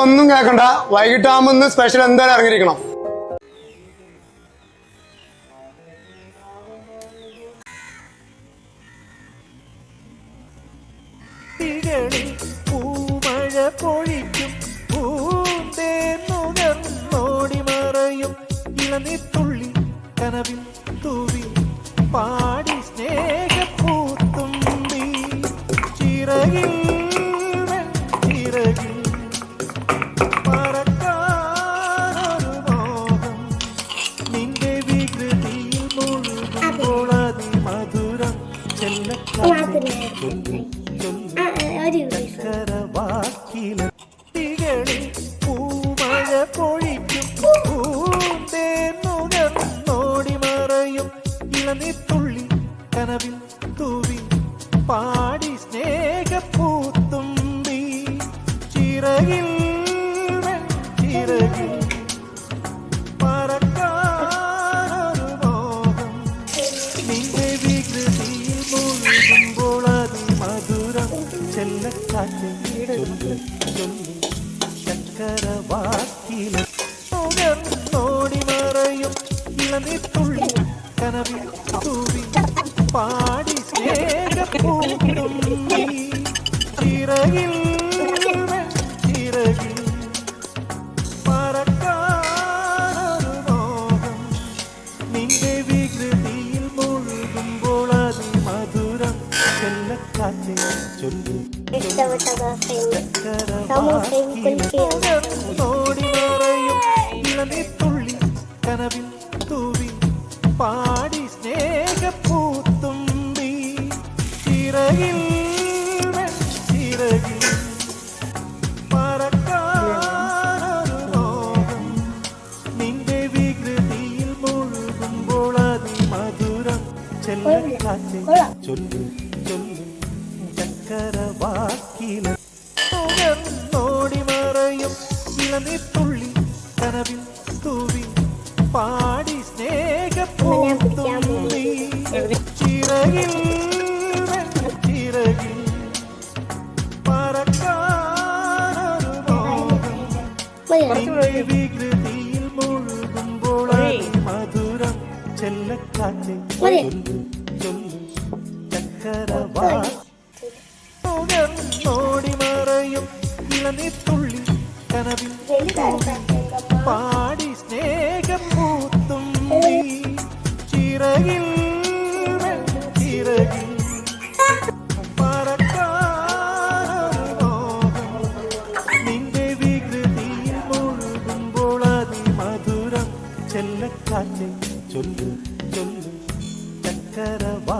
ഒന്നും കേൾക്കണ്ട. വൈകിട്ടാകുമ്പോ ഇന്ന് സ്പെഷ്യൽ എന്തായാലും ഇറങ്ങിയിരിക്കണം. പൂമഴ പൊഴിക്കും പൂന്തേന്നുകർന്നോടി മറയും ഇളനിത്തുള്ളി കനവിൽ തൂവി പാടി സ്നേഹപ്പൂത്തുമ്പി ചിറകിൽ ചിറകിൽ മറക്കാനൊരു മോഹം നിന്റെ വികൃതിയിൽ മുഴുകുമ്പോൾ അതിമധുരം ചെല്ലക്കാറ്റിൽ പൂമഴ പൊഴിക്കും പൂന്തേന്നുകർന്നോടി മറയും ഇളനിത്തുള്ളി കനവിൽ തൂവി പാടി സ്നേഹപ്പൂത്തുമ്പി ചിറകിൽ ചിറകിൽ മറക്കാനൊരു മോഹം നിന്റെ വികൃതിയിൽ മുഴുകുമ്പോൾ അതിമധുരം ചെല്ലക്കാറ്റ് ചക്കരവാക്കിലും ഉയർന്നോടി മറയും ഇളനിത്തുള്ളി കനവിൽ തൂവി പാടി സ്നേഹപ്പൂത്തുമ്പി ചിറകിൽ ചിറകിൽ മറക്കാനൊരു മോഹം നിന്റെ വികൃതിയിൽ മുഴുകുമ്പോൾ അതിമധുരം ചെല്ലക്കാറ്റ് ചൊല്ലു ഓടി മറയും ഇളനിത്തുള്ളി കനവിൽ തൂവി പാടി സ്നേഹപ്പൂത്തുമ്പി ചിറകിൽ ചിറകിൽ മറക്കാനൊരു മോഹം നിന്റെ വികൃതിയിൽ മുഴുകുമ്പോൾ അതിമധുരം ചെല്ലക്കാറ്റ് ചൊല്ലു ചൊല്ലു ചക്കരവാക്കിലും ഉയർന്നോടി മറയും ഇളനിത്തുള്ളി കനവിൽ തൂവി പാടി സ്നേഹപ്പൂത്തുമ്പി ചിറകിൽ ചിറകിൽ മറക്കാനൊരു മോഹം നിന്റെ വികൃതിയിൽ മുഴുകുമ്പോൾ അതിമധുരം ചെല്ലക്കാറ്റ് ചൊല്ലു ചൊല്ലു ചക്കരവാക്കി ഉയർന്നോടി മറയും ഇളനിത്തുള്ളി കനവിൽ പാടി സ്നേഹപ്പൂത്തുമ്പി ചിറകിൽ ചിറകിൽ മറക്കാനൊരു മോഹം നിന്റെ വികൃതിയിൽ മുഴുകുമ്പോൾ അതിമധുരം ചെല്ലക്കാറ്റ് ചൊല്ലു ചൊല്ലു ചക്കരവാ